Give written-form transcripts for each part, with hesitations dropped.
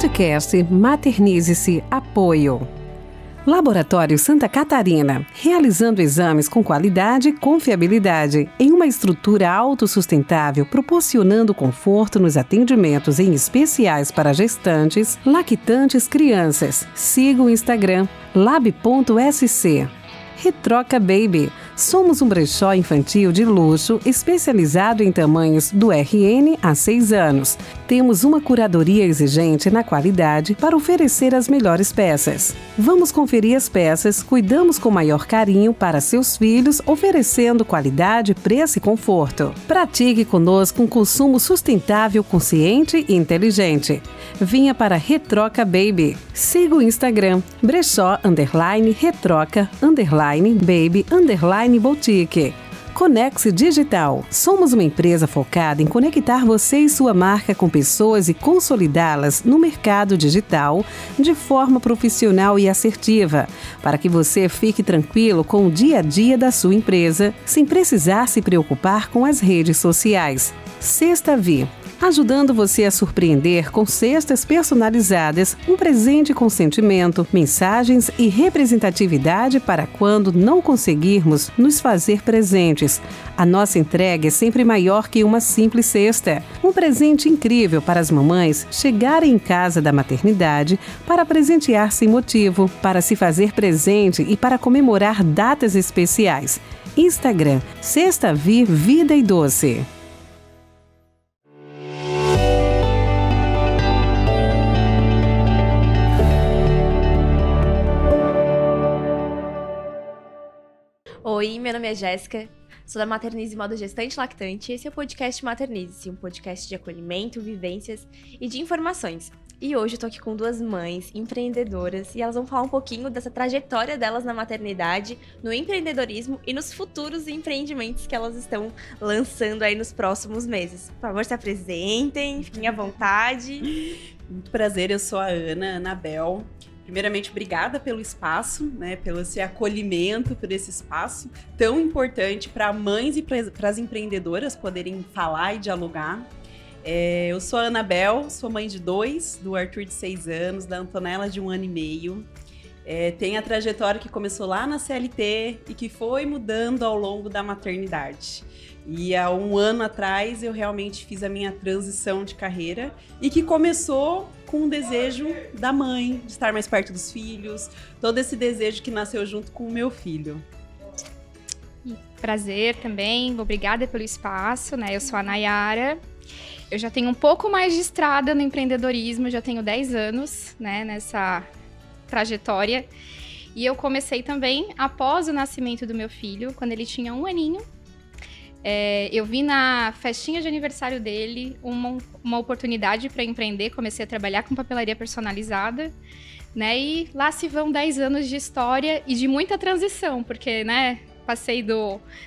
Podcast Maternize-se Apoio. Laboratório Santa Catarina, realizando exames com qualidade e confiabilidade, em uma estrutura autossustentável, proporcionando conforto nos atendimentos em especiais para gestantes, lactantes, crianças. Siga o Instagram, lab.sc. Retroca Baby. Somos um brechó infantil de luxo especializado em tamanhos do RN a 6 anos. Temos uma curadoria exigente na qualidade para oferecer as melhores peças. Vamos conferir as peças, cuidamos com maior carinho para seus filhos, oferecendo qualidade, preço e conforto. Pratique conosco um consumo sustentável, consciente e inteligente. Vinha para Retroca Baby. Siga o Instagram, brechó_retroca_baby_boutique. Conexe Digital. Somos uma empresa focada em conectar você e sua marca com pessoas e consolidá-las no mercado digital de forma profissional e assertiva, para que você fique tranquilo com o dia a dia da sua empresa, sem precisar se preocupar com as redes sociais. Sexta Vi. Ajudando você a surpreender com cestas personalizadas, um presente com sentimento, mensagens e representatividade para quando não conseguirmos nos fazer presentes. A nossa entrega é sempre maior que uma simples cesta. Um presente incrível para as mamães chegarem em casa da maternidade para presentear sem motivo, para se fazer presente e para comemorar datas especiais. Instagram, Sexta Vi Vida e Doce. Oi, meu nome é Jéssica, sou da Maternize Modo Gestante Lactante e esse é o podcast Maternize, um podcast de acolhimento, vivências e de informações. E hoje eu tô aqui com duas mães empreendedoras e elas vão falar um pouquinho dessa trajetória delas na maternidade, no empreendedorismo e nos futuros empreendimentos que elas estão lançando aí nos próximos meses. Por favor, se apresentem, fiquem à vontade. Muito prazer, eu sou a Ana Bel. Primeiramente, obrigada pelo espaço, né, pelo esse acolhimento, por esse espaço tão importante para mães e para as empreendedoras poderem falar e dialogar. Eu sou a Ana Bel, sou mãe de 2, do Arthur de 6 anos, da Antonella de 1 ano e meio. Tem a trajetória que começou lá na CLT e que foi mudando ao longo da maternidade. E há 1 ano atrás eu realmente fiz a minha transição de carreira e que começou com o desejo da mãe, de estar mais perto dos filhos, todo esse desejo que nasceu junto com o meu filho. Prazer também, obrigada pelo espaço, né? Eu sou a Nayara, eu já tenho um pouco mais de estrada no empreendedorismo, já tenho 10 anos, né, nessa trajetória. E eu comecei também após o nascimento do meu filho, quando ele tinha 1 aninho. Eu vi na festinha de aniversário dele uma oportunidade para empreender, comecei a trabalhar com papelaria personalizada, né? E lá se vão 10 anos de história e de muita transição, porque, né, passei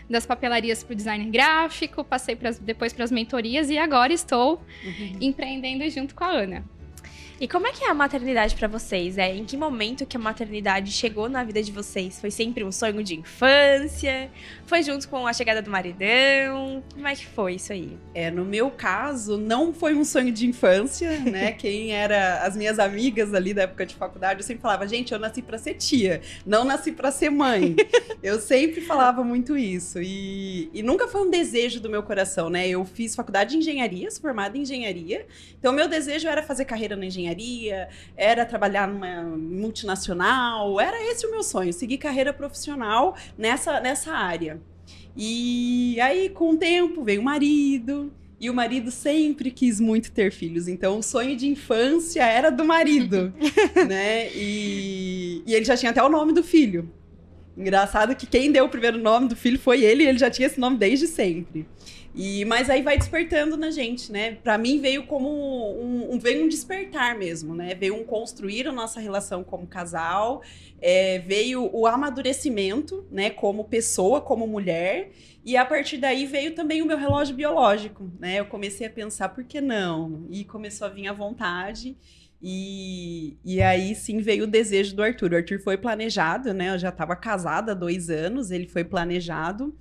das papelarias para o design gráfico, passei depois para as mentorias e agora estou empreendendo junto com a Ana. E como é que é a maternidade pra vocês? Em que momento que a maternidade chegou na vida de vocês? Foi sempre um sonho de infância? Foi junto com a chegada do maridão? Como é que foi isso aí? No meu caso, não foi um sonho de infância, né? Quem era as minhas amigas ali da época de faculdade, eu sempre falava, gente, eu nasci pra ser tia, não nasci pra ser mãe. Eu sempre falava muito isso. E nunca foi um desejo do meu coração, né? Eu fiz faculdade de engenharia, sou formada em engenharia. Então, meu desejo era fazer carreira na engenharia, era trabalhar numa multinacional, era esse o meu sonho, seguir carreira profissional nessa área. E aí, com o tempo, veio o marido, e o marido sempre quis muito ter filhos, então o sonho de infância era do marido, né? E ele já tinha até o nome do filho. Engraçado que quem deu o primeiro nome do filho foi ele, e ele já tinha esse nome desde sempre. Mas aí vai despertando na gente, né? Pra mim veio como veio um despertar mesmo, né? Veio um construir a nossa relação como casal, veio o amadurecimento, né? Como pessoa, como mulher, e a partir daí veio também o meu relógio biológico, né? Eu comecei a pensar, por que não? E começou a vir a vontade. E aí sim veio o desejo do Arthur. O Arthur foi planejado, né? Eu já estava casada há 2 anos, ele foi planejado.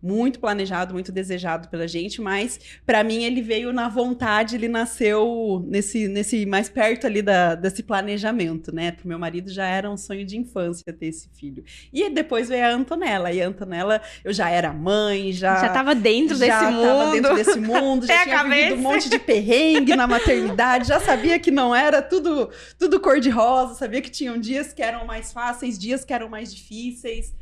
muito planejado, muito desejado pela gente, mas para mim ele veio na vontade, ele nasceu nesse mais perto ali desse planejamento, né? Pro meu marido já era um sonho de infância ter esse filho. E depois veio a Antonella, e a Antonella eu já era mãe, já tava dentro desse mundo. Já tava dentro desse mundo, já tinha vivido um monte de perrengue na maternidade, já sabia que não era tudo cor-de-rosa, sabia que tinham dias que eram mais fáceis, dias que eram mais difíceis.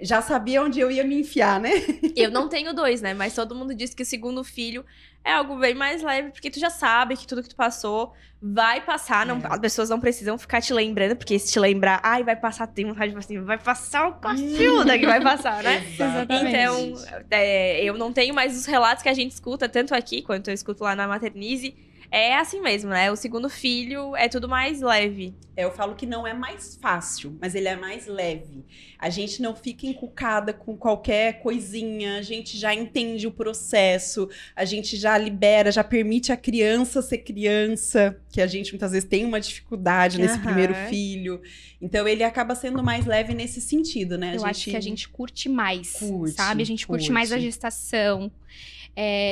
Já sabia onde eu ia me enfiar, né? Eu não tenho 2, né? Mas todo mundo diz que o segundo filho é algo bem mais leve, porque tu já sabe que tudo que tu passou vai passar. Não, as pessoas não precisam ficar te lembrando, porque se te lembrar, vai passar, tem vontade de assim, vai passar o cacilda que vai passar, né? Exatamente. Então, eu não tenho mais os relatos que a gente escuta, tanto aqui quanto eu escuto lá na Maternize. É assim mesmo, né? O segundo filho é tudo mais leve. Eu falo que não é mais fácil, mas ele é mais leve. A gente não fica encucada com qualquer coisinha, a gente já entende o processo, a gente já libera, já permite a criança ser criança, que a gente muitas vezes tem uma dificuldade nesse primeiro filho. Então ele acaba sendo mais leve nesse sentido, né? Eu acho que a gente curte mais, sabe? A gente curte mais a gestação,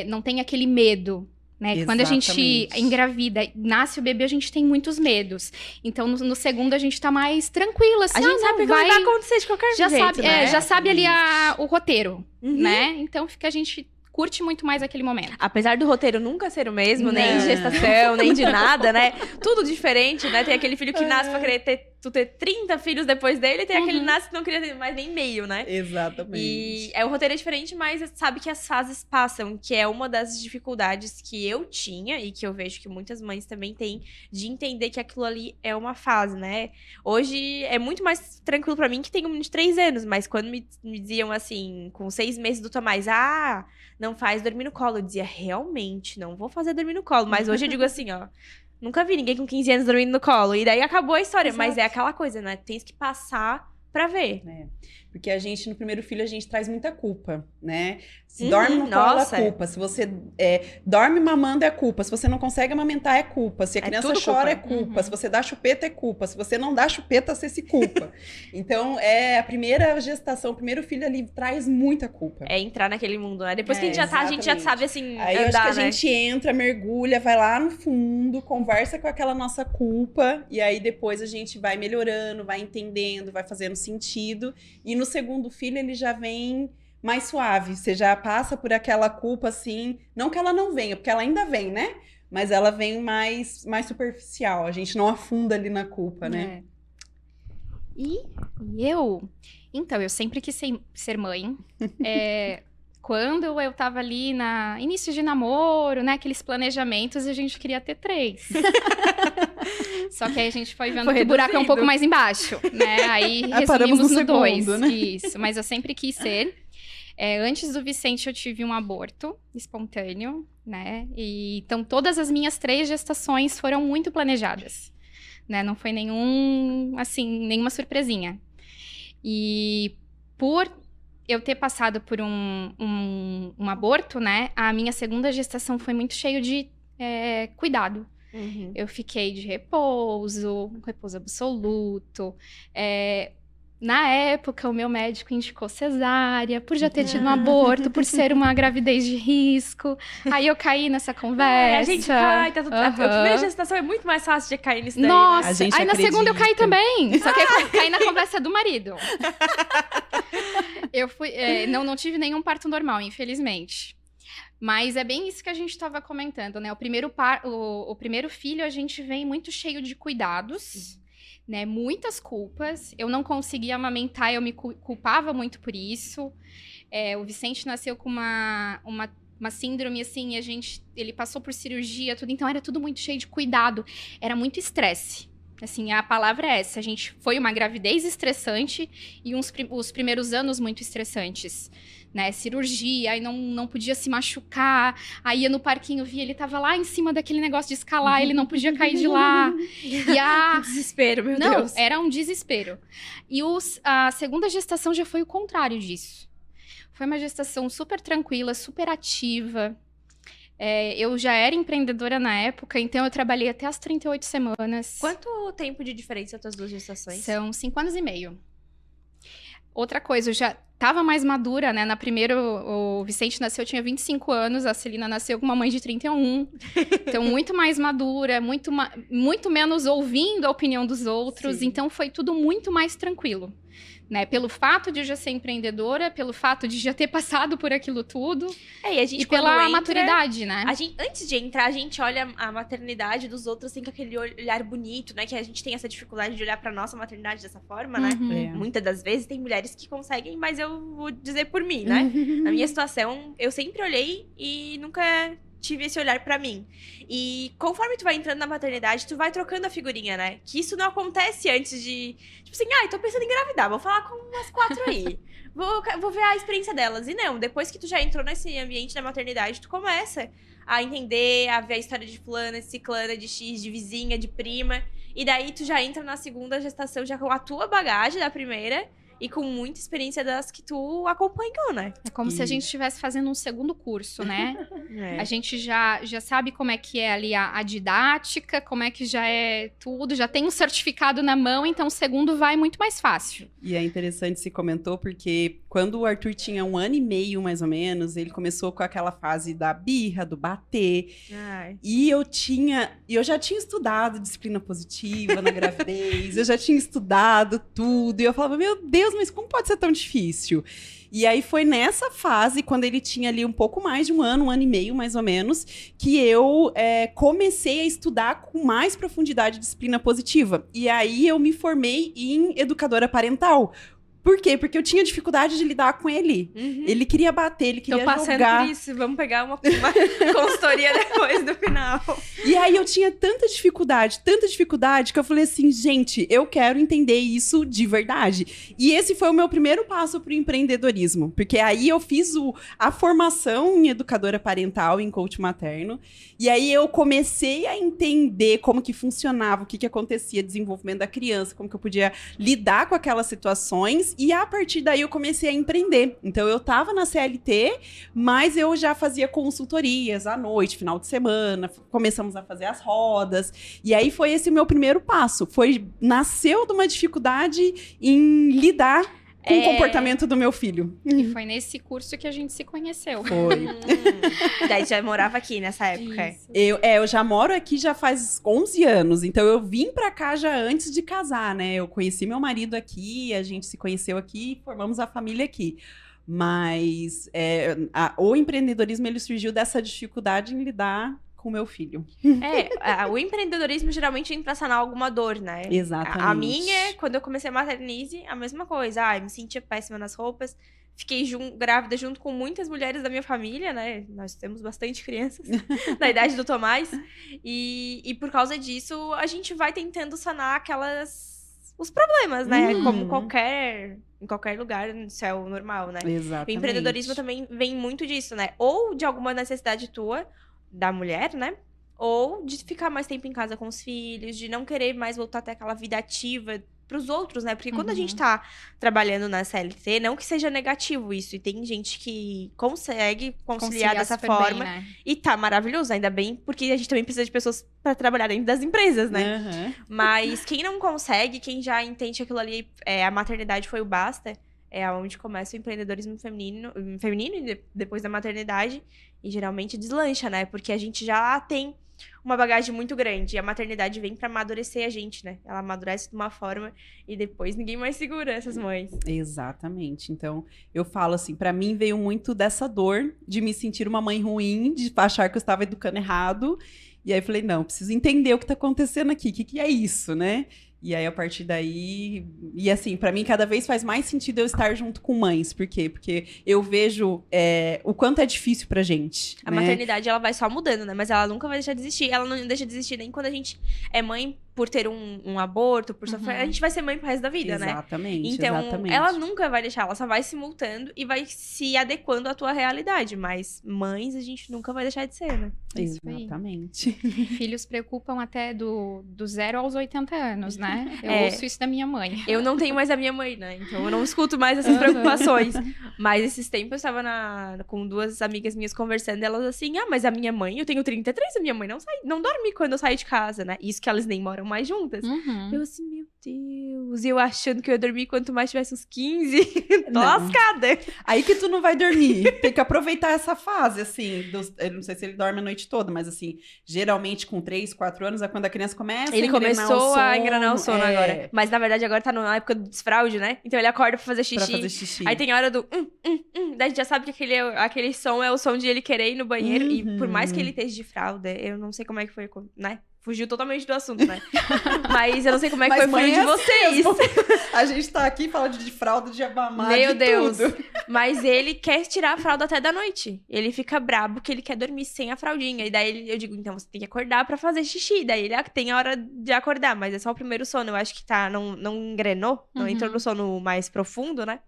não tem aquele medo. Né? Quando a gente engravida, nasce o bebê, a gente tem muitos medos. Então, no segundo, a gente tá mais tranquila. Assim, a gente sabe que vai acontecer de qualquer jeito, né? Já sabe ali o roteiro, né? Então, a gente curte muito mais aquele momento. Apesar do roteiro nunca ser o mesmo, nem de gestação, nem de nada, né? Tudo diferente, né? Tem aquele filho que nasce pra querer ter 30 filhos depois dele, tem aquele que nasce que não queria ter mais nem meio, né? Exatamente. E o roteiro é diferente, mas sabe que as fases passam, que é uma das dificuldades que eu tinha e que eu vejo que muitas mães também têm, de entender que aquilo ali é uma fase, né? Hoje é muito mais tranquilo pra mim que tenho um menino de 3 anos, mas quando me diziam assim, com 6 meses do Tomás, não faz dormir no colo. Eu dizia, realmente, não vou fazer dormir no colo. Mas hoje eu digo assim, nunca vi ninguém com 15 anos dormindo no colo. E daí acabou a história. Exato. Mas é aquela coisa, né? Tens que passar pra ver. Porque a gente, no primeiro filho, a gente traz muita culpa, né? Se dorme no colo, é culpa. Se você dorme mamando, é culpa. Se você não consegue amamentar, é culpa. Se a criança chora, é culpa. Se você dá chupeta, é culpa. Se você não dá chupeta, você se culpa. Então, a primeira gestação, o primeiro filho ali traz muita culpa. É entrar naquele mundo, né? Depois que a gente já tá, a gente já sabe, assim, aí eu acho que a gente entra, mergulha, vai lá no fundo, conversa com aquela nossa culpa, e aí depois a gente vai melhorando, vai entendendo, vai fazendo sentido. E no segundo filho, ele já vem mais suave. Você já passa por aquela culpa, assim... Não que ela não venha, porque ela ainda vem, né? Mas ela vem mais superficial. A gente não afunda ali na culpa, né? E eu... Então, eu sempre quis ser mãe. Quando eu tava ali na início de namoro, né? Aqueles planejamentos, a gente queria ter 3. Só que aí a gente foi vendo que o buraco é um pouco mais embaixo, né? Aí resumimos no 2. Né? Isso, mas eu sempre quis ser. Antes do Vicente, eu tive um aborto espontâneo, né? Então, todas as minhas 3 gestações foram muito planejadas, né? Não foi nenhuma surpresinha. E por eu ter passado por um aborto, né? A minha segunda gestação foi muito cheio de cuidado. Eu fiquei de repouso absoluto. Na época, o meu médico indicou cesárea, por já ter tido um aborto, por ser uma gravidez de risco. Aí eu caí nessa conversa. A gente cai, tá tudo... A primeira gestação é muito mais fácil de cair nisso daí, Nossa, né? aí na segunda eu caí também. Só que eu caí na conversa do marido. Eu fui... não tive nenhum parto normal, infelizmente. Mas é bem isso que a gente estava comentando, né? O primeiro filho, a gente vem muito cheio de cuidados, né? Muitas culpas. Eu não conseguia amamentar, eu me culpava muito por isso. O Vicente nasceu com uma síndrome, assim, ele passou por cirurgia, tudo. Então, era tudo muito cheio de cuidado. Era muito estresse. Assim, a palavra é essa. Foi uma gravidez estressante e os primeiros anos muito estressantes. Né, cirurgia, aí não podia se machucar, aí ia no parquinho, via, ele tava lá em cima daquele negócio de escalar, ele não podia cair de lá. Que desespero, meu Deus. Não, era um desespero. E a segunda gestação já foi o contrário disso. Foi uma gestação super tranquila, super ativa. Eu já era empreendedora na época, então eu trabalhei até as 38 semanas. Quanto tempo de diferença as tuas 2 gestações? São 5 anos e meio. Outra coisa, tava mais madura, né? Na primeira, o Vicente nasceu, eu tinha 25 anos, a Celina nasceu com uma mãe de 31. Então, muito mais madura, muito menos ouvindo a opinião dos outros. Sim. Então, foi tudo muito mais tranquilo. Né? Pelo fato de eu já ser empreendedora, pelo fato de já ter passado por aquilo tudo. E a gente, E pela quando maturidade, né? Antes de entrar, a gente olha a maternidade dos outros assim, com aquele olhar bonito, né? Que a gente tem essa dificuldade de olhar pra nossa maternidade dessa forma, né? Uhum. Muitas das vezes tem mulheres que conseguem, mas eu vou dizer por mim, né? Na minha situação, eu sempre olhei e nunca tive esse olhar pra mim. E conforme tu vai entrando na maternidade, tu vai trocando a figurinha, né? Que isso não acontece antes de... Tipo assim, tô pensando em engravidar, vou falar com umas 4 aí. Vou ver a experiência delas. E não, depois que tu já entrou nesse ambiente da maternidade, tu começa a entender, a ver a história de fulana, de ciclana, de X, de vizinha, de prima. E daí tu já entra na segunda gestação já com a tua bagagem da primeira e com muita experiência das que tu acompanhou, né? É como se a gente estivesse fazendo um segundo curso, né? É. A gente já sabe como é que é ali a didática, como é que já é tudo, já tem um certificado na mão, então o segundo vai muito mais fácil. E é interessante se comentou, porque quando o Arthur tinha 1 ano e meio, mais ou menos, ele começou com aquela fase da birra, do bater. Ai. E eu já tinha estudado disciplina positiva na gravidez, eu já tinha estudado tudo. E eu falava, meu Deus, mas como pode ser tão difícil? E aí foi nessa fase, quando ele tinha ali um pouco mais de 1 ano e meio, mais ou menos, que eu comecei a estudar com mais profundidade disciplina positiva. E aí eu me formei em educadora parental. Por quê? Porque eu tinha dificuldade de lidar com ele. Ele queria bater, ele queria Tô passando jogar. por isso, vamos pegar uma consultoria depois do final. E aí eu tinha tanta dificuldade, que eu falei assim, gente, eu quero entender isso de verdade. E esse foi o meu primeiro passo pro empreendedorismo, porque aí eu fiz a formação em educadora parental, em coach materno, e aí eu comecei a entender como que funcionava, o que que acontecia, desenvolvimento da criança, como que eu podia lidar com aquelas situações, e a partir daí eu comecei a empreender. Então eu tava na CLT, mas eu já fazia consultorias à noite, final de semana, começamos a fazer as rodas, e aí foi esse o meu primeiro passo, nasceu de uma dificuldade em lidar com o comportamento do meu filho. E foi nesse curso que a gente se conheceu. Foi. Daí já morava aqui nessa época. Isso. Eu já moro aqui já faz 11 anos, então eu vim pra cá já antes de casar, né? Eu conheci meu marido aqui, a gente se conheceu aqui, formamos a família aqui. Mas o empreendedorismo, ele surgiu dessa dificuldade em lidar com o meu filho. O empreendedorismo geralmente vem pra sanar alguma dor, né? Exatamente. A minha, quando eu comecei a maternize, a mesma coisa. Me sentia péssima nas roupas. Fiquei grávida junto com muitas mulheres da minha família, né? Nós temos bastante crianças da idade do Tomás. E por causa disso, a gente vai tentando sanar os problemas, né? Como em qualquer lugar, isso é o normal, né? Exatamente. O empreendedorismo também vem muito disso, né? Ou de alguma necessidade tua, da mulher, né? Ou de ficar mais tempo em casa com os filhos, de não querer mais voltar a ter aquela vida ativa pros outros, né? Porque quando a gente tá trabalhando na CLT, não que seja negativo isso, e tem gente que consegue conciliar dessa super forma, bem, né? e tá maravilhoso, ainda bem, porque a gente também precisa de pessoas pra trabalhar dentro das empresas, né? Uhum. Mas quem não consegue, quem já entende que aquilo ali, a maternidade foi o basta, é onde começa o empreendedorismo feminino e depois da maternidade, e geralmente deslancha, né? Porque a gente já tem uma bagagem muito grande, e a maternidade vem pra amadurecer a gente, né? Ela amadurece de uma forma e depois ninguém mais segura essas mães. Exatamente. Então, eu falo assim, pra mim veio muito dessa dor de me sentir uma mãe ruim, de achar que eu estava educando errado. E aí eu falei, não, preciso entender o que tá acontecendo aqui, o que é isso, né? E aí, a partir daí... E assim, pra mim, cada vez faz mais sentido eu estar junto com mães. Por quê? Porque eu vejo o quanto é difícil pra gente. A né? maternidade, ela vai só mudando, né? Mas ela nunca vai deixar de existir. Ela não deixa de existir nem quando a gente é mãe por ter um aborto, por sofrer. A gente vai ser mãe pro resto da vida, né? Exatamente, Então, exatamente. ela nunca vai deixar. Ela só vai se multando e vai se adequando à tua realidade. Mas mães, a gente nunca vai deixar de ser, né? Isso aí. Exatamente. Filhos preocupam até do 0 aos 80 anos, né? Eu É. ouço isso da minha mãe. Eu não tenho mais a minha mãe, né? Então eu não escuto mais essas preocupações. Mas esses tempos eu estava com 2 amigas minhas conversando, e elas assim, mas a minha mãe, eu tenho 33, a minha mãe não dorme quando eu saio de casa, né? Isso que elas nem moram mais juntas. Uhum. Eu assim, meu Deus. E eu achando que eu ia dormir quanto mais tivesse uns 15. Tô Não. lascada. Aí que tu não vai dormir. Tem que aproveitar essa fase, assim. Eu não sei se ele dorme a noite toda, mas assim, geralmente com 3, 4 anos é quando a criança começa Ele a engrenar começou o sono. a engranar o sono É, agora. Mas na verdade agora tá na época do desfraude, né? Então ele acorda pra fazer xixi. pra fazer xixi. Aí tem a hora do daí a gente já sabe que aquele som é o som de ele querer ir no banheiro. E por mais que ele esteja de fralda, eu não sei como é que foi, né? Fugiu totalmente do assunto, né? Mas eu não sei como é que Mas foi mãe de é assim vocês. mesmo. A gente tá aqui falando de fralda, de mamar, Meu de Deus. tudo. Mas ele quer tirar a fralda até da noite. Ele fica brabo que ele quer dormir sem a fraldinha. E daí eu digo, então você tem que acordar pra fazer xixi. Daí ele tem a hora de acordar, mas é só o primeiro sono. Eu acho que não engrenou, não entrou no sono mais profundo, né?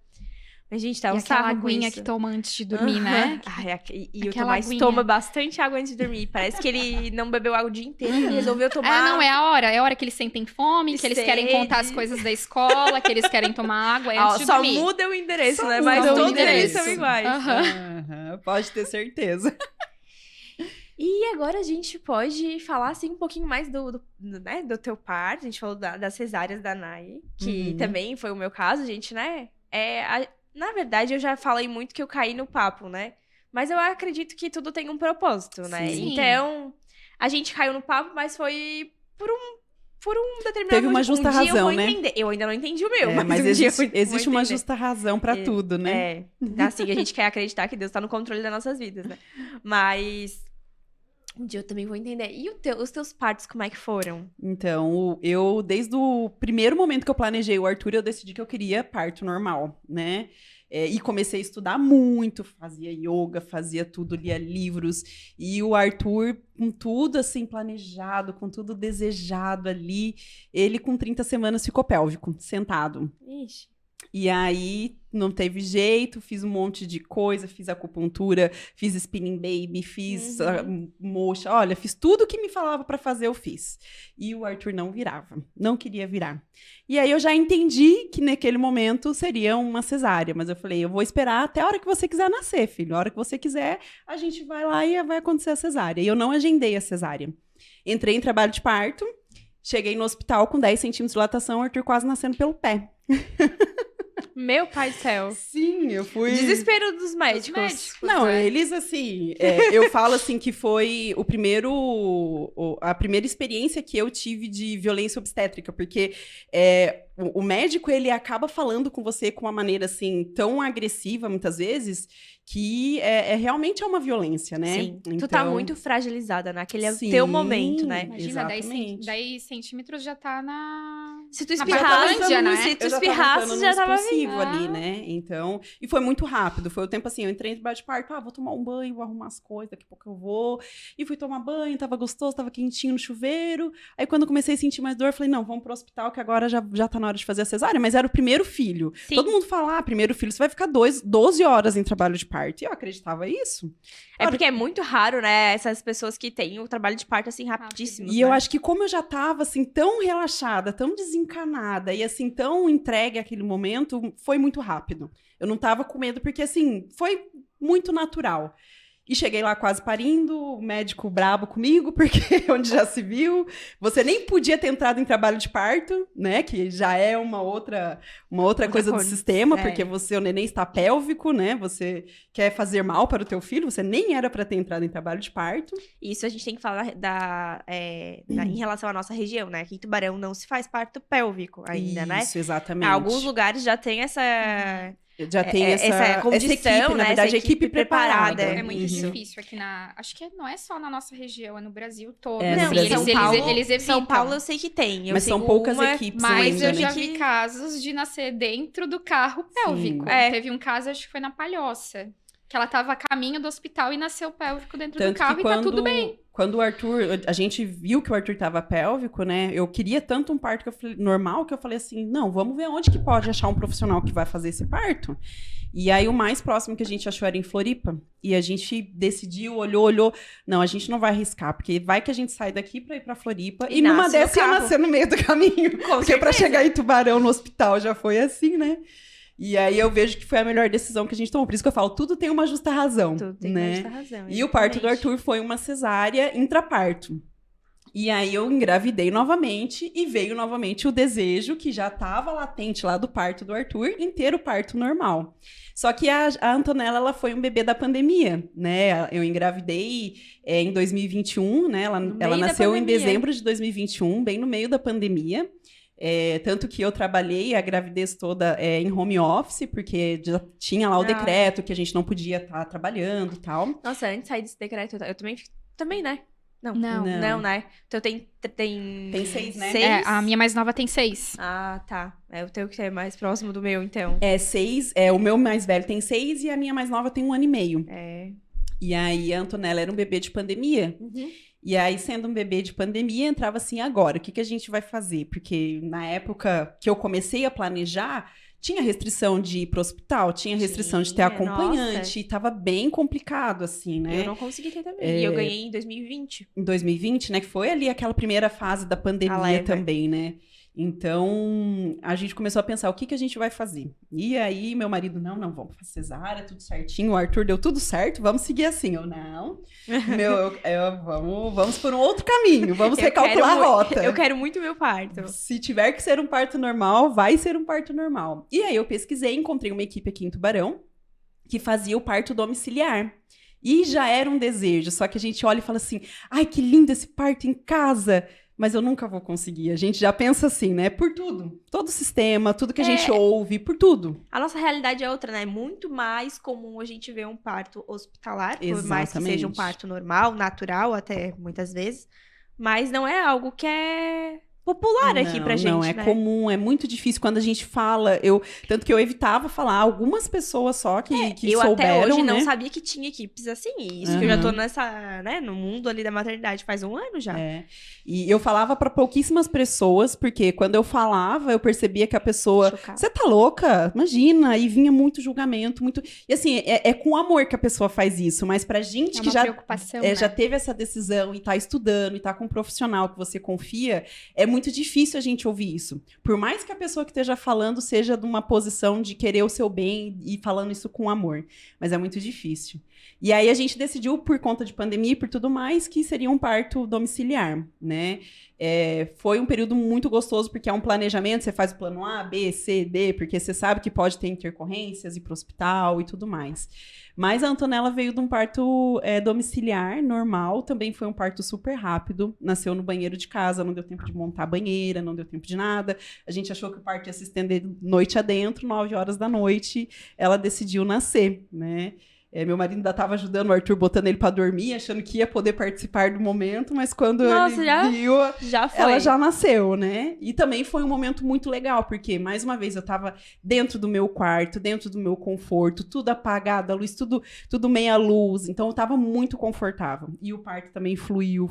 Mas, gente, tá E um aquela sarro com aguinha isso. que toma antes de dormir, né? Ai, e o Aquela Tomás aguinha. toma bastante água antes de dormir. Parece que ele não bebeu água o dia inteiro e resolveu tomar. Não, é a hora. É a hora que eles sentem fome, que eles querem Sede. contar as coisas da escola, que eles querem tomar água Ó, antes de só dormir. muda o endereço, Só né? muda Mas o todos endereço. eles são iguais. Aham, pode ter certeza. E agora a gente pode falar, assim, um pouquinho mais né, do teu parto. A gente falou das cesáreas da Nai, que também foi o meu caso, gente, né? Na verdade, eu já falei muito que eu caí no papo, né? Mas eu acredito que tudo tem um propósito, né? Sim. Então, a gente caiu no papo, mas foi por um determinado Teve uma motivo. justa Um dia eu razão, vou né? entender. Eu ainda não entendi o meu, É, mas mas um dia eu existe vou uma entender. justa razão pra tudo, né? Assim, a gente quer acreditar que Deus tá no controle das nossas vidas, né? Mas um dia eu também vou entender. E os teus partos, como é que foram? Então, eu, desde o primeiro momento que eu planejei o Arthur, eu decidi que eu queria parto normal, né? E comecei a estudar muito, fazia yoga, fazia tudo, lia livros. E o Arthur, com tudo assim planejado, com tudo desejado ali, ele com 30 semanas ficou pélvico, sentado. Ixi. E aí, não teve jeito, fiz um monte de coisa, fiz acupuntura, fiz spinning baby, fiz moxa, olha, fiz tudo que me falava pra fazer, eu fiz. E o Arthur não virava, não queria virar. E aí eu já entendi que naquele momento seria uma cesárea, mas eu falei, eu vou esperar até a hora que você quiser nascer, filho. A hora que você quiser, a gente vai lá e vai acontecer a cesárea. E eu não agendei a cesárea. Entrei em trabalho de parto, cheguei no hospital com 10 centímetros de dilatação, o Arthur quase nascendo pelo pé. Meu pai do céu. Sim, eu fui... Desespero dos médicos. Não, né? eles, assim, eu falo, assim, que foi a primeira experiência que eu tive de violência obstétrica, porque o médico, ele acaba falando com você com uma maneira, assim, tão agressiva, muitas vezes, que realmente é uma violência, né? Sim. Então, Tu tá muito fragilizada, né? Aquele é o sim, teu momento, né? Imagina, 10 Exatamente. centímetros já tá na... Se tu Na espirrasse, Paralândia, né? se tu eu já tava espirrasse, entrando já no tava expulsivo vindo. ali, né? Então, e foi muito rápido. Foi o tempo assim, eu entrei no trabalho de parto, vou tomar um banho, vou arrumar as coisas, daqui a pouco eu vou. E fui tomar banho, tava gostoso, tava quentinho no chuveiro. Aí quando eu comecei a sentir mais dor, eu falei, não, vamos pro hospital, que agora já tá na hora de fazer a cesárea. Mas era o primeiro filho. Sim. Todo mundo fala, primeiro filho, você vai ficar 12 horas em trabalho de parto. E eu acreditava isso. É porque é muito raro, né? Essas pessoas que têm o trabalho de parto, assim, rapidíssimo. E eu acho que como eu já tava, assim, tão relaxada, tão desencanada e, assim, tão entregue àquele momento, foi muito rápido. Eu não tava com medo porque, assim, foi muito natural. E cheguei lá quase parindo, o médico brabo comigo, porque onde já se viu, você nem podia ter entrado em trabalho de parto, né, que já é uma outra coisa do sistema, porque o neném está pélvico, né, você quer fazer mal para o teu filho, você nem era para ter entrado em trabalho de parto. Isso a gente tem que falar em relação à nossa região, né? Aqui em Tubarão não se faz parto pélvico ainda, né? Isso, exatamente. Alguns lugares já tem essa... Já tem essa condição, equipe, na né? verdade, Essa a equipe preparada. É muito Isso. difícil aqui acho que não é só na nossa região, é no Brasil todo. É, no Não, Brasil. São Paulo, eles evitam. São Paulo eu sei que tem. Mas são poucas equipes Mas ainda, eu né? já vi casos de nascer dentro do carro pélvico. Teve um caso, acho que foi na Palhoça, que ela tava a caminho do hospital e nasceu pélvico dentro do carro e tá tudo bem. Quando o Arthur, a gente viu que o Arthur tava pélvico, né? Eu queria tanto um parto normal que eu falei assim, não, vamos ver onde que pode achar um profissional que vai fazer esse parto. E aí o mais próximo que a gente achou era em Floripa. E a gente decidiu, olhou. Não, a gente não vai arriscar, porque vai que a gente sai daqui pra ir pra Floripa e numa dessa ia nascer no meio do caminho. Porque pra chegar em Tubarão no hospital já foi assim, né? E aí eu vejo que foi a melhor decisão que a gente tomou. Por isso que eu falo, tudo tem uma justa razão. Tudo tem né? uma justa razão. E o parto do Arthur foi uma cesárea intraparto. E aí eu engravidei novamente e veio novamente o desejo que já estava latente lá do parto do Arthur, em ter o parto normal. Só que a Antonella, ela foi um bebê da pandemia, né? Eu engravidei em 2021, né? Ela nasceu em dezembro de 2021, bem no meio da pandemia. Tanto que eu trabalhei a gravidez toda em home office, porque já tinha lá o decreto que a gente não podia estar trabalhando e tal. Nossa, antes de sair desse decreto, eu também, né? Não, né? Então tem 6, né? 6? A minha mais nova tem 6. Ah, tá. O teu que é mais próximo do meu, então. 6. O meu mais velho tem 6 e a minha mais nova tem 1 ano e meio. E aí a Antonella era um bebê de pandemia. Uhum. E aí, sendo um bebê de pandemia, entrava assim, agora, o que a gente vai fazer? Porque na época que eu comecei a planejar, tinha restrição de ir pro hospital, tinha restrição de ter acompanhante, e tava bem complicado, assim, né? Eu não consegui ter também, e eu ganhei em 2020. Em 2020, né? Que foi ali aquela primeira fase da pandemia também, né? Então, a gente começou a pensar, o que a gente vai fazer? E aí, meu marido, não, vamos fazer cesárea, tudo certinho. O Arthur deu tudo certo, vamos seguir assim. Eu, não. Vamos por um outro caminho, vamos recalcular a rota. Eu quero muito meu parto. Se tiver que ser um parto normal, vai ser um parto normal. E aí, eu pesquisei, encontrei uma equipe aqui em Tubarão, que fazia o parto domiciliar. E já era um desejo, só que a gente olha e fala assim, ai, que lindo esse parto em casa. Mas eu nunca vou conseguir. A gente já pensa assim, né? Por tudo. Todo o sistema, tudo que a gente ouve, por tudo. A nossa realidade é outra, né? É muito mais comum a gente ver um parto hospitalar, por mais que seja um parto normal, natural, até muitas vezes. Mas não é algo que é popular aqui pra gente, não, né? comum, é muito difícil quando a gente fala, tanto que eu evitava falar, algumas pessoas só que eu souberam, até hoje né? não sabia que tinha equipes assim, isso que eu já tô nessa, né, no mundo ali da maternidade faz um ano já. E eu falava pra pouquíssimas pessoas, porque quando eu falava, eu percebia que a pessoa, você tá louca? Imagina, e vinha muito julgamento, muito, e assim, é com amor que a pessoa faz isso, mas pra gente que já teve essa decisão e tá estudando, e tá com um profissional que você confia, é muito difícil a gente ouvir isso. Por mais que a pessoa que esteja falando seja de uma posição de querer o seu bem e falando isso com amor. Mas é muito difícil. E aí a gente decidiu, por conta de pandemia e por tudo mais, que seria um parto domiciliar, né? Foi um período muito gostoso, porque é um planejamento, você faz o plano A, B, C, D, porque você sabe que pode ter intercorrências, ir pro hospital e tudo mais. Mas a Antonella veio de um parto domiciliar, normal, também foi um parto super rápido, nasceu no banheiro de casa, não deu tempo de montar a banheira, não deu tempo de nada, a gente achou que o parto ia se estender noite adentro, 9 horas da noite, ela decidiu nascer, né? Meu marido ainda estava ajudando o Arthur, botando ele para dormir, achando que ia poder participar do momento, mas quando ele viu, ela já nasceu, né? E também foi um momento muito legal, porque, mais uma vez, eu estava dentro do meu quarto, dentro do meu conforto, tudo apagado, a luz, tudo meia luz, então eu estava muito confortável. E o parto também fluiu,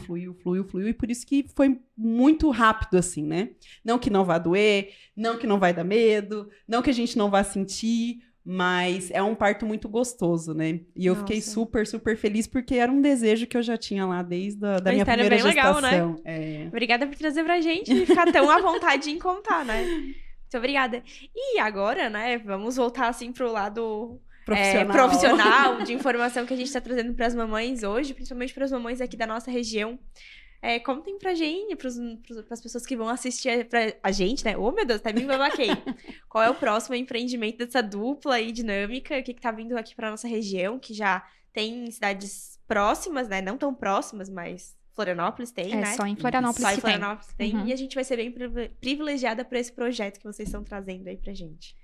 e por isso que foi muito rápido, assim, né? Não que não vá doer, não que não vai dar medo, não que a gente não vá sentir, mas é um parto muito gostoso, né? E eu fiquei super, super feliz, porque era um desejo que eu já tinha lá desde da minha primeira gestação. Legal, né? Obrigada por trazer pra gente e ficar tão à vontade em contar, né? Muito obrigada. E agora, né, vamos voltar assim pro lado profissional de informação que a gente tá trazendo pras mamães hoje, principalmente pras mamães aqui da nossa região. Contem pra gente, pras pessoas que vão assistir a gente, né? Oh, meu Deus, até me babaquei. Qual é o próximo empreendimento dessa dupla aí dinâmica? O que tá vindo aqui pra nossa região, que já tem cidades próximas, né? Não tão próximas, mas Florianópolis tem, né? Só em Florianópolis que tem. E a gente vai ser bem privilegiada por esse projeto que vocês estão trazendo aí pra gente.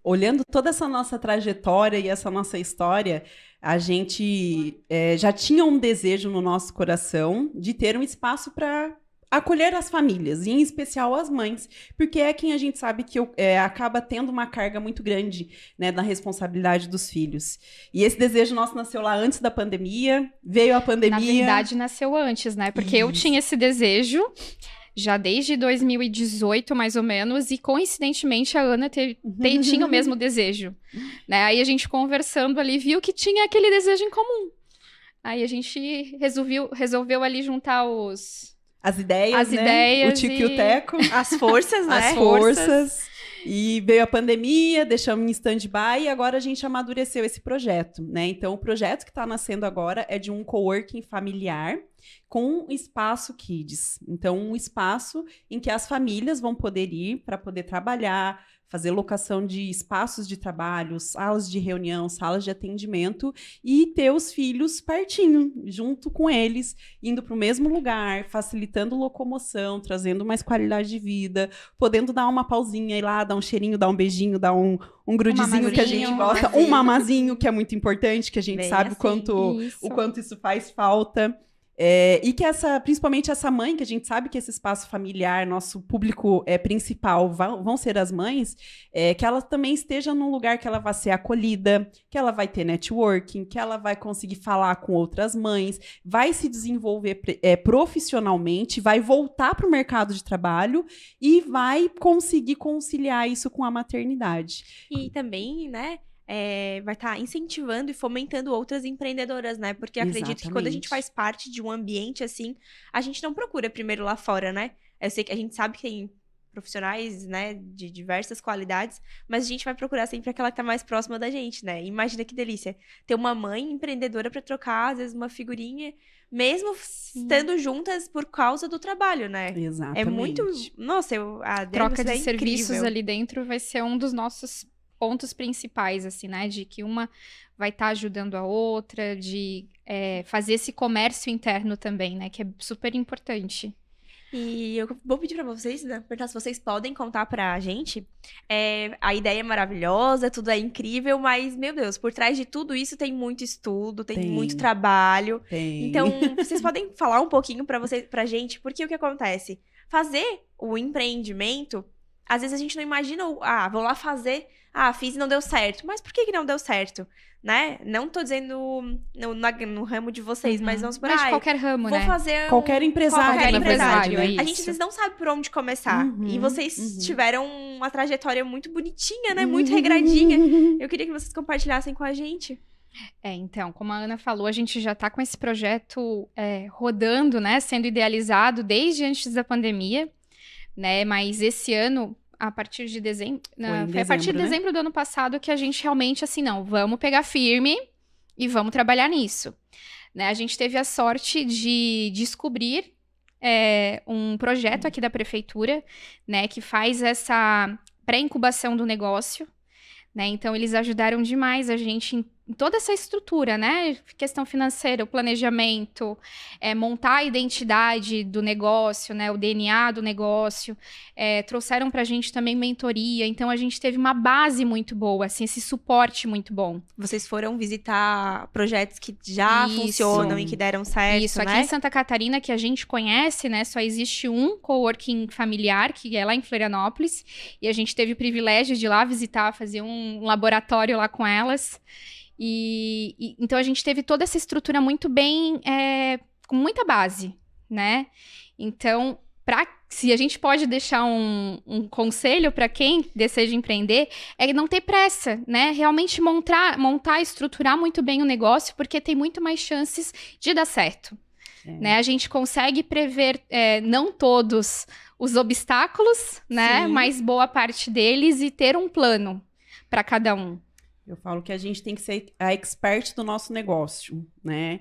Olhando toda essa nossa trajetória e essa nossa história, a gente já tinha um desejo no nosso coração de ter um espaço para acolher as famílias, e em especial as mães, porque é quem a gente sabe que acaba tendo uma carga muito grande, né, na responsabilidade dos filhos. E esse desejo nosso nasceu lá antes da pandemia, veio a pandemia... Na verdade, nasceu antes, né? Porque eu tinha esse desejo já desde 2018, mais ou menos, e coincidentemente a Ana tinha o mesmo desejo, né? Aí a gente conversando ali viu que tinha aquele desejo em comum. Aí a gente resolveu ali juntar as ideias, né? O tico e o teco. As forças, né? As forças. E veio a pandemia, deixamos em stand-by e agora a gente amadureceu esse projeto, né? Então, o projeto que está nascendo agora é de um coworking familiar com um espaço kids. Então, um espaço em que as famílias vão poder ir para poder trabalhar, fazer locação de espaços de trabalho, salas de reunião, salas de atendimento e ter os filhos pertinho, junto com eles, indo para o mesmo lugar, facilitando locomoção, trazendo mais qualidade de vida, podendo dar uma pausinha, ir lá, dar um cheirinho, dar um beijinho, dar um grudizinho que a gente gosta, um mamazinho, que é muito importante, que a gente sabe o quanto isso faz falta. E que principalmente essa mãe, que a gente sabe que esse espaço familiar, nosso público principal vão ser as mães, que ela também esteja num lugar que ela vai ser acolhida, que ela vai ter networking, que ela vai conseguir falar com outras mães, vai se desenvolver profissionalmente, vai voltar para o mercado de trabalho e vai conseguir conciliar isso com a maternidade. E também, né? Vai estar incentivando e fomentando outras empreendedoras, né? Porque acredito que quando a gente faz parte de um ambiente assim, a gente não procura primeiro lá fora, né? Eu sei que a gente sabe que tem profissionais, né, de diversas qualidades, mas a gente vai procurar sempre aquela que tá mais próxima da gente, né? Imagina que delícia ter uma mãe empreendedora para trocar, às vezes, uma figurinha, mesmo estando juntas por causa do trabalho, né? Exatamente. É muito... Nossa, a troca de é serviços incrível. ali dentro vai ser um dos nossos pontos principais, assim, né? De que uma vai estar ajudando a outra, de fazer esse comércio interno também, né? Que é super importante. E eu vou pedir pra vocês, né, perguntar se vocês podem contar pra gente. A ideia é maravilhosa, tudo é incrível, mas, meu Deus, por trás de tudo isso tem muito estudo, tem muito trabalho. Então, vocês podem falar um pouquinho pra gente, porque o que acontece? Fazer o empreendimento, às vezes a gente não imagina, vou lá fazer, fiz e não deu certo. Mas por que não deu certo? Né? Não tô dizendo no ramo de vocês, mas vamos por aí. Mas de qualquer ramo, vou né? fazer qualquer empresário, qualquer empresário. né? A gente às vezes não sabe por onde começar. E vocês tiveram uma trajetória muito bonitinha, né? Muito regradinha. Eu queria que vocês compartilhassem com a gente. Então, como a Ana falou, a gente já tá com esse projeto rodando, né? Sendo idealizado desde antes da pandemia, né? Mas esse ano, a partir de dezembro... Foi a partir de dezembro do ano passado que a gente realmente, assim, vamos pegar firme e vamos trabalhar nisso. Né? A gente teve a sorte de descobrir um projeto aqui da prefeitura, né? Que faz essa pré-incubação do negócio. Né? Então, eles ajudaram demais a gente em toda essa estrutura, né? Questão financeira, o planejamento, montar a identidade do negócio, né? O DNA do negócio. Trouxeram pra gente também mentoria. Então, a gente teve uma base muito boa, assim, esse suporte muito bom. Vocês foram visitar projetos que já funcionam e que deram certo, Isso, né? Aqui em Santa Catarina, que a gente conhece, né? Só existe um coworking familiar, que é lá em Florianópolis. E a gente teve o privilégio de ir lá visitar, fazer um laboratório lá com elas. Então, a gente teve toda essa estrutura muito bem, com muita base, né? Então, se a gente pode deixar um conselho para quem deseja empreender, é não ter pressa, né? Realmente montar, estruturar muito bem o negócio, porque tem muito mais chances de dar certo. Né? A gente consegue prever, não todos os obstáculos, né? Mas boa parte deles e ter um plano para cada um. Eu falo que a gente tem que ser a expert do nosso negócio, né?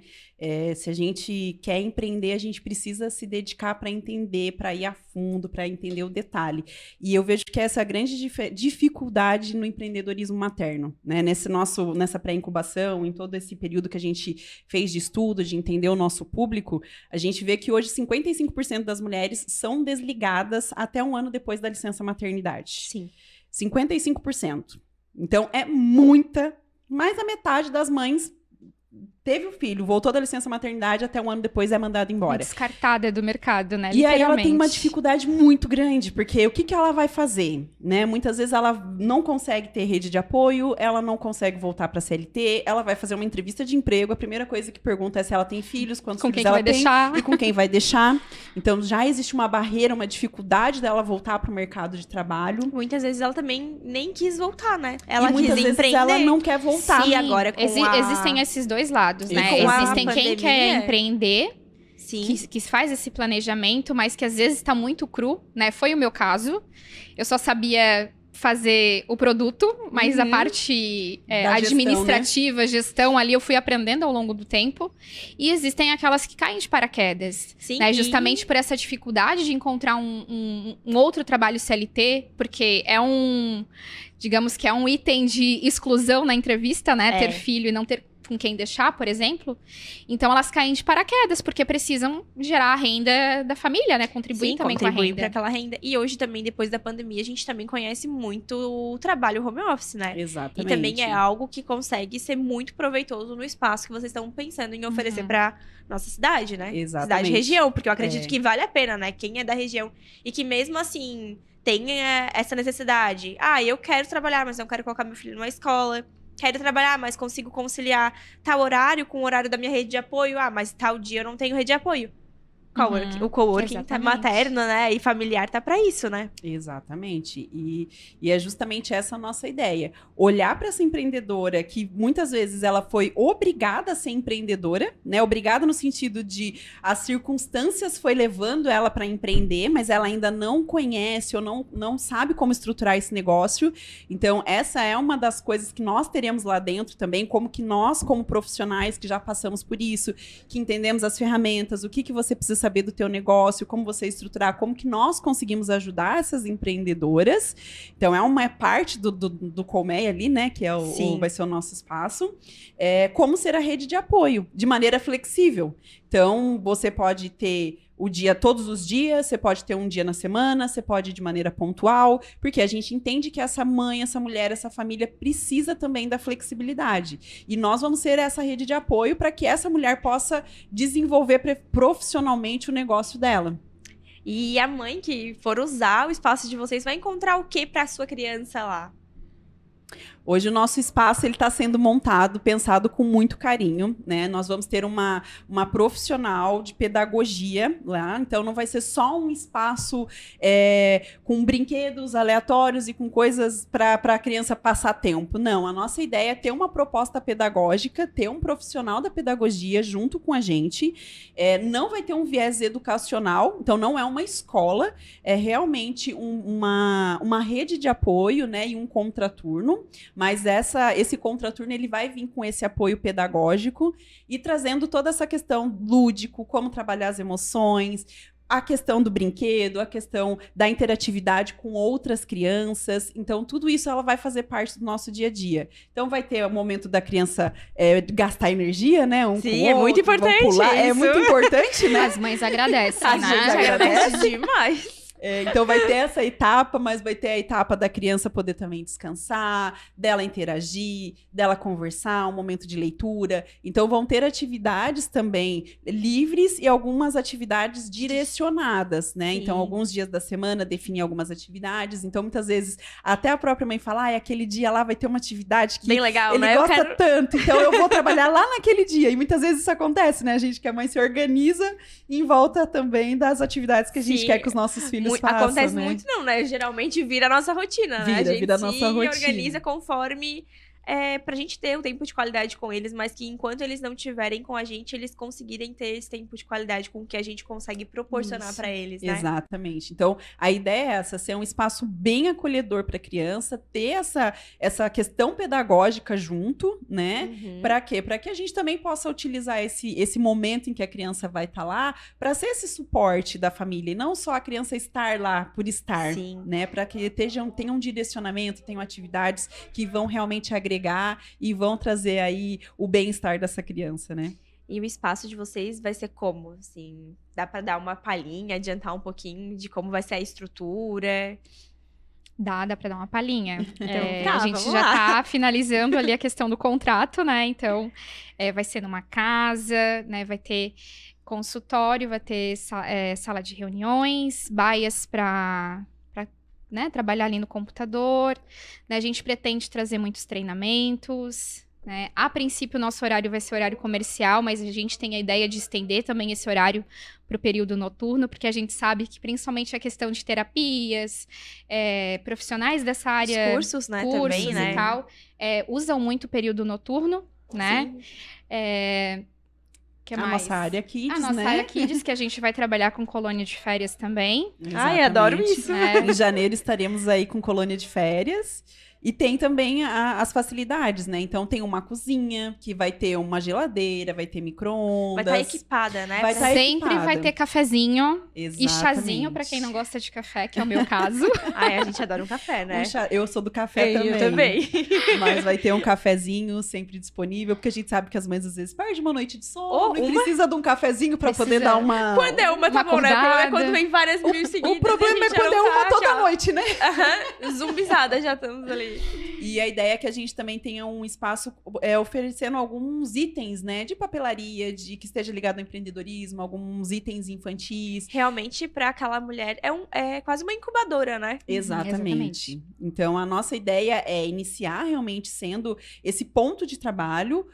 Se a gente quer empreender, a gente precisa se dedicar para entender, para ir a fundo, para entender o detalhe. E eu vejo que essa é a grande dificuldade no empreendedorismo materno, né? Nessa pré-incubação, em todo esse período que a gente fez de estudo, de entender o nosso público, a gente vê que hoje 55% das mulheres são desligadas até 1 ano depois da licença maternidade. Sim. 55%. Então, mais da metade das mães teve o filho, voltou da licença maternidade, até 1 ano depois é mandada embora. Descartada do mercado, né? E aí ela tem uma dificuldade muito grande, porque o que ela vai fazer? Né? Muitas vezes ela não consegue ter rede de apoio, ela não consegue voltar para a CLT, ela vai fazer uma entrevista de emprego, a primeira coisa que pergunta é se ela tem filhos, quantos filhos ela tem e com quem vai deixar. Então já existe uma barreira, uma dificuldade dela voltar para o mercado de trabalho. Muitas vezes ela também nem quis voltar, né? Ela e muitas quis vezes ela não quer voltar. Sim, agora com existem esses dois lados, né? Existem quem quer empreender, que faz esse planejamento, mas que às vezes está muito cru, né? Foi o meu caso. Eu só sabia fazer o produto, mas a parte administrativa, gestão ali, eu fui aprendendo ao longo do tempo. E existem aquelas que caem de paraquedas. Sim, né? Justamente por essa dificuldade de encontrar um outro trabalho CLT, porque digamos que é um item de exclusão na entrevista, né? Ter filho e não ter com quem deixar, por exemplo. Então, elas caem de paraquedas, porque precisam gerar a renda da família, né? Contribuir também com a renda. Para aquela renda. E hoje também, depois da pandemia, a gente também conhece muito o trabalho home office, né? Exatamente. E também é algo que consegue ser muito proveitoso no espaço que vocês estão pensando em oferecer para nossa cidade, né? Exatamente. Cidade e região, porque eu acredito que vale a pena, né? Quem é da região e que mesmo assim tem essa necessidade. Eu quero trabalhar, mas não quero colocar meu filho numa escola. Quero trabalhar, mas consigo conciliar tal horário com o horário da minha rede de apoio. mas tal dia eu não tenho rede de apoio. O coworking materno, né, e familiar tá para isso, né? Exatamente. E é justamente essa a nossa ideia. Olhar para essa empreendedora que muitas vezes ela foi obrigada a ser empreendedora, né? Obrigada no sentido de as circunstâncias foi levando ela para empreender, mas ela ainda não conhece ou não sabe como estruturar esse negócio. Então, essa é uma das coisas que nós teremos lá dentro também, como que nós, como profissionais que já passamos por isso, que entendemos as ferramentas, o que você precisa saber do teu negócio, como você estruturar, como que nós conseguimos ajudar essas empreendedoras. Então, é uma parte do Colmeia ali, né, que vai ser o nosso espaço. Como ser a rede de apoio, de maneira flexível. Então, você pode ter o dia todos os dias, você pode ter um dia na semana, você pode ir de maneira pontual, porque a gente entende que essa mãe, essa mulher, essa família precisa também da flexibilidade. E nós vamos ser essa rede de apoio para que essa mulher possa desenvolver profissionalmente o negócio dela. E a mãe que for usar o espaço de vocês vai encontrar o que para a sua criança lá? Hoje o nosso espaço está sendo montado, pensado com muito carinho, né? Nós vamos ter uma profissional de pedagogia lá, então não vai ser só um espaço com brinquedos aleatórios e com coisas para a criança passar tempo. Não, a nossa ideia é ter uma proposta pedagógica, ter um profissional da pedagogia junto com a gente. Não vai ter um viés educacional, então não é uma escola, é realmente uma rede de apoio, né? E um contraturno. Mas esse contraturno ele vai vir com esse apoio pedagógico e trazendo toda essa questão lúdico, como trabalhar as emoções, a questão do brinquedo, a questão da interatividade com outras crianças. Então, tudo isso ela vai fazer parte do nosso dia a dia. Então, vai ter o momento da criança gastar energia, né? Sim, é muito importante pular. É muito importante, né? As mães agradecem, As mães agradecem demais. Então vai ter essa etapa, mas vai ter a etapa da criança poder também descansar, dela interagir, dela conversar, um momento de leitura. Então vão ter atividades também livres e algumas atividades direcionadas, né? Sim. Então alguns dias da semana definem algumas atividades. Então muitas vezes até a própria mãe fala, aquele dia lá vai ter uma atividade que bem legal, ele gosta tanto, então eu vou trabalhar lá naquele dia. E muitas vezes isso acontece, né? A gente que a mãe se organiza em volta também das atividades que a gente quer que os nossos filhos façam, acontece né? muito não, né? Geralmente vira a nossa rotina, né? A gente vira a nossa rotina. Organiza conforme pra gente ter um tempo de qualidade com eles, mas que enquanto eles não tiverem com a gente, eles conseguirem ter esse tempo de qualidade com o que a gente consegue proporcionar para eles, né? Exatamente. Então, a ideia é essa, ser um espaço bem acolhedor para a criança, ter essa questão pedagógica junto, né? Para quê? Para que a gente também possa utilizar esse momento em que a criança vai estar lá, para ser esse suporte da família, e não só a criança estar lá por estar, Sim. né? Para que tenham um direcionamento, tenham atividades que vão realmente agregar e vão trazer aí o bem-estar dessa criança, né? E o espaço de vocês vai ser como? Assim, dá para dar uma palhinha, adiantar um pouquinho de como vai ser a estrutura? Dá para dar uma palhinha. Então, a gente já tá finalizando ali a questão do contrato, né? Então, vai ser numa casa, né? Vai ter consultório, vai ter sala de reuniões, baias para né, trabalhar ali no computador, né, a gente pretende trazer muitos treinamentos, né, a princípio o nosso horário vai ser horário comercial, mas a gente tem a ideia de estender também esse horário para o período noturno, porque a gente sabe que principalmente a questão de terapias, profissionais dessa área, os cursos, né, também, né, e tal, usam muito o período noturno, né, Que a mais? nossa área Kids, A nossa né? área Kids, que a gente vai trabalhar com colônia de férias também. Ai, adoro Exatamente. isso. Em janeiro estaremos aí com colônia de férias. E tem também as facilidades, né? Então tem uma cozinha, que vai ter uma geladeira, vai ter micro-ondas. Vai estar equipada, né? Vai Pra- tá Sempre vai equipada. ter cafezinho e Exatamente. chazinho pra quem não gosta de café, que é o meu caso. Ai, a gente adora um café, né? Eu sou do café também. Eu também. Mas vai ter um cafezinho sempre disponível, porque a gente sabe que as mães às vezes perdem uma noite de sono Ou e uma- precisa de um cafezinho pra poder Precisa. dar uma... Quando é uma, tá Uma bom, né? O problema é acordada. quando vem várias mil seguidas. O problema e a é gente já quando é não uma tá, toda tchau. noite, né? Aham, zumbizada já estamos ali. E a ideia é que a gente também tenha um espaço oferecendo alguns itens, né? De papelaria, que esteja ligado ao empreendedorismo, alguns itens infantis. Realmente, pra aquela mulher, é quase uma incubadora, né? Exatamente. Então, a nossa ideia é iniciar realmente sendo esse ponto de trabalho,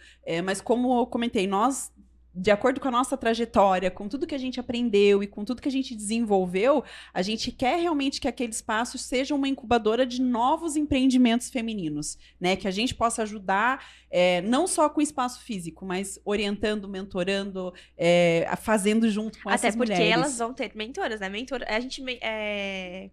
mas como eu comentei, nós, de acordo com a nossa trajetória, com tudo que a gente aprendeu e com tudo que a gente desenvolveu, a gente quer realmente que aquele espaço seja uma incubadora de novos empreendimentos femininos, né? Que a gente possa ajudar, não só com espaço físico, mas orientando, mentorando, fazendo junto com Até essas porque mulheres. elas vão ter mentoras, né? A gente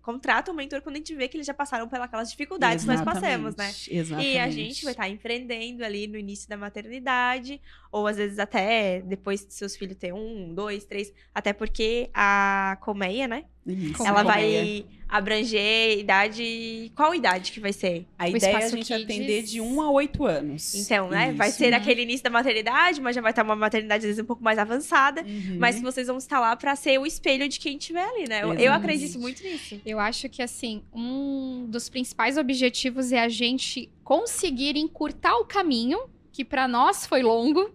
contrata um mentor quando a gente vê que eles já passaram pelas dificuldades que nós passamos, né? Exatamente. E a gente vai estar empreendendo ali no início da maternidade, ou às vezes até depois de seus filhos ter 1, 2, 3, até porque a colmeia, né? Isso, Ela colmeia. vai abranger idade. Qual idade que vai ser? A O ideia é a Espaço gente Kids. atender de 1 a 8 anos. Então, né? Vai Isso. ser aquele início da maternidade, mas já vai estar uma maternidade às vezes um pouco mais avançada. Uhum. Mas que vocês vão estar lá pra ser o espelho de quem estiver ali, né? Eu Exatamente. acredito muito nisso. Eu acho que, assim, um dos principais objetivos é a gente conseguir encurtar o caminho, que para nós foi longo,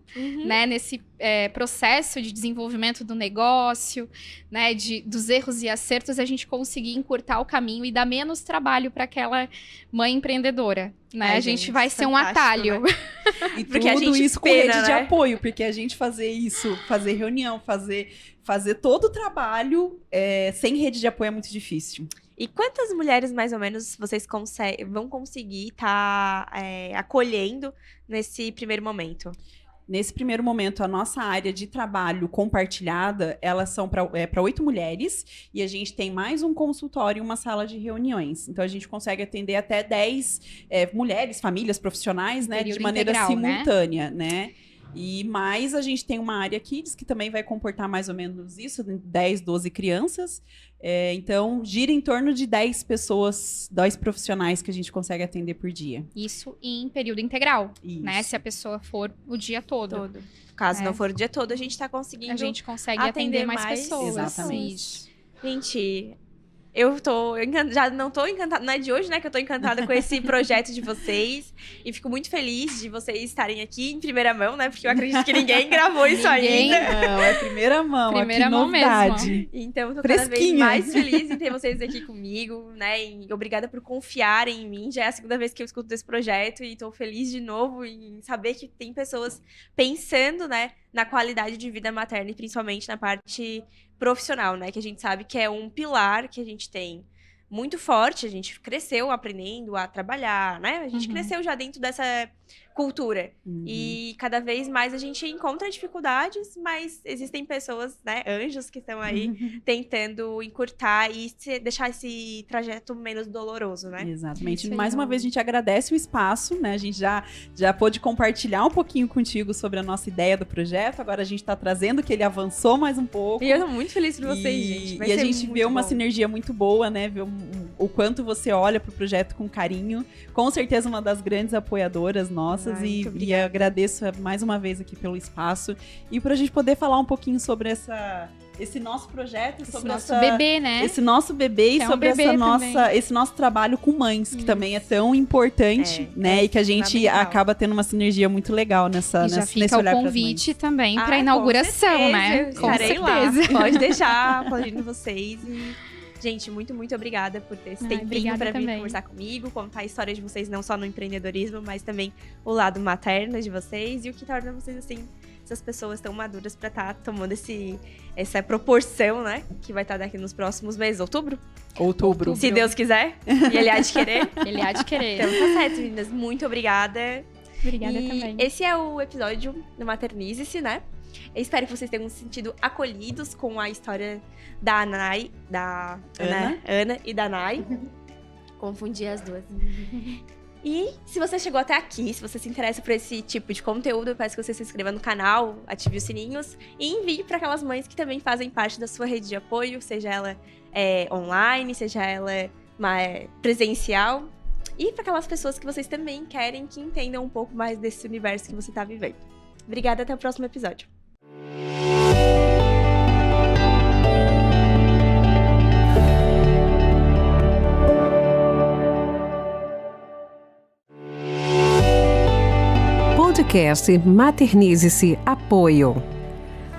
né? Nesse processo de desenvolvimento do negócio, né? Dos erros e acertos, a gente conseguir encurtar o caminho e dar menos trabalho para aquela mãe empreendedora, né? Ai, A gente gente, vai ser um fantástico, atalho. né? E Porque a tudo gente isso com espera, rede de né? apoio, porque a gente fazer isso, fazer reunião, fazer todo o trabalho sem rede de apoio é muito difícil. E quantas mulheres, mais ou menos, vocês vão conseguir estar acolhendo nesse primeiro momento? Nesse primeiro momento, a nossa área de trabalho compartilhada, elas são para 8 mulheres, e a gente tem mais um consultório e uma sala de reuniões. Então, a gente consegue atender até 10 mulheres, famílias, profissionais, né? Período De maneira integral, simultânea, né? E mais a gente tem uma área Kids que também vai comportar mais ou menos isso, 10, 12 crianças. Então, gira em torno de 10 pessoas, 10 profissionais que a gente consegue atender por dia. Isso em período integral, Isso. né? Se a pessoa for o dia todo. Caso É. não for o dia todo, a gente tá conseguindo. A gente consegue atender atender mais mais pessoas. Exatamente. Isso. Gente, eu já não tô encantada, não é de hoje, né, que eu tô encantada com esse projeto de vocês. E fico muito feliz de vocês estarem aqui em primeira mão, né? Porque eu acredito que ninguém gravou isso Ninguém. ainda. Não, é primeira mão, Primeira aqui mão novidade. Então, eu tô cada vez Fresquinha. mais feliz em ter vocês aqui comigo, né? E obrigada por confiarem em mim. Já é a segunda vez que eu escuto desse projeto e tô feliz de novo em saber que tem pessoas pensando, né, na qualidade de vida materna e principalmente na parte profissional, né? Que a gente sabe que é um pilar que a gente tem muito forte. A gente cresceu aprendendo a trabalhar, né? A gente cresceu já dentro dessa cultura. Uhum. E cada vez mais a gente encontra dificuldades, mas existem pessoas, né, anjos que estão aí tentando encurtar e deixar esse trajeto menos doloroso, né? Exatamente. Isso aí. Mais uma vez, a gente agradece o espaço, né? A gente já pôde compartilhar um pouquinho contigo sobre a nossa ideia do projeto. Agora a gente está trazendo que ele avançou mais um pouco. E eu tô muito feliz por vocês, gente. Vai E a ser gente muito vê uma bom. sinergia muito boa, né? Ver o quanto você olha pro projeto com carinho. Com certeza uma das grandes apoiadoras nossas. Ai, muito E obrigada. agradeço mais uma vez aqui pelo espaço. E pra gente poder falar um pouquinho sobre esse nosso projeto, Esse sobre nosso bebê, né? esse nosso bebê Que e é um sobre bebê também. esse nosso trabalho com mães, que Isso. também é tão importante, né? E que a gente fundamental. acaba tendo uma sinergia muito legal E já nesse fica o olhar pras convite mães. também Ah, para inauguração, com né? certeza, Com estarei lá. certeza. Pode deixar aplaudindo vocês. E, gente, muito, muito obrigada por ter esse Ai, tempinho obrigada para vir também. conversar comigo, contar a história de vocês, não só no empreendedorismo, mas também o lado materno de vocês e o que torna vocês, assim, essas pessoas tão maduras para estar tomando essa proporção, né? Que vai estar daqui nos próximos meses. Outubro? Outubro. Se Deus quiser. E ele há de querer. Ele há de querer. Então tá certo, meninas. Muito obrigada. Obrigada E também. esse é o episódio do Maternize-se, né? Eu espero que vocês tenham se sentido acolhidos com a história da Ana e da Nay. Confundi as duas. E se você chegou até aqui, se você se interessa por esse tipo de conteúdo, eu peço que você se inscreva no canal, ative os sininhos e envie para aquelas mães que também fazem parte da sua rede de apoio, seja ela online, seja ela presencial, e para aquelas pessoas que vocês também querem que entendam um pouco mais desse universo que você está vivendo. Obrigada, até o próximo episódio. Podcast Maternize-se Apoio.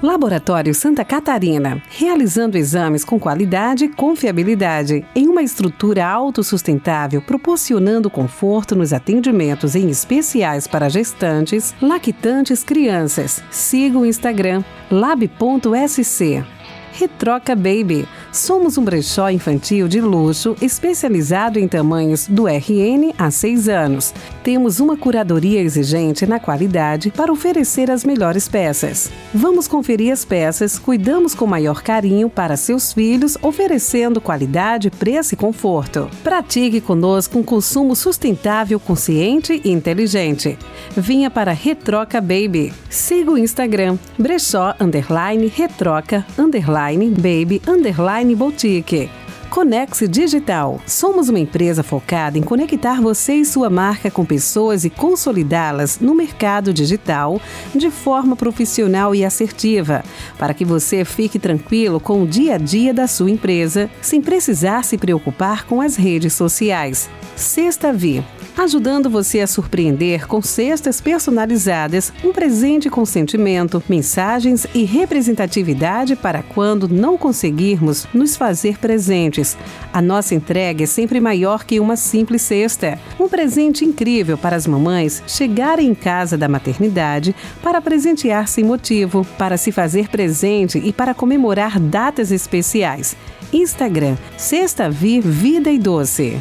Laboratório Santa Catarina, realizando exames com qualidade e confiabilidade, em uma estrutura autossustentável, proporcionando conforto nos atendimentos em especiais para gestantes, lactantes, crianças. Siga o Instagram, lab.sc. Retroca Baby. Somos um brechó infantil de luxo especializado em tamanhos do RN a 6 anos. Temos uma curadoria exigente na qualidade para oferecer as melhores peças. Vamos conferir as peças, cuidamos com maior carinho para seus filhos, oferecendo qualidade, preço e conforto. Pratique conosco um consumo sustentável, consciente e inteligente. Vinha para Retroca Baby. Siga o Instagram, brechó_retroca_baby_boutique. Conex Digital. Somos uma empresa focada em conectar você e sua marca com pessoas e consolidá-las no mercado digital de forma profissional e assertiva, para que você fique tranquilo com o dia a dia da sua empresa, sem precisar se preocupar com as redes sociais. Sexta Vi. Ajudando você a surpreender com cestas personalizadas, um presente com sentimento, mensagens e representatividade para quando não conseguirmos nos fazer presentes. A nossa entrega é sempre maior que uma simples cesta. Um presente incrível para as mamães chegarem em casa da maternidade para presentear sem motivo, para se fazer presente e para comemorar datas especiais. Instagram, Sexta Vi Vida e Doce.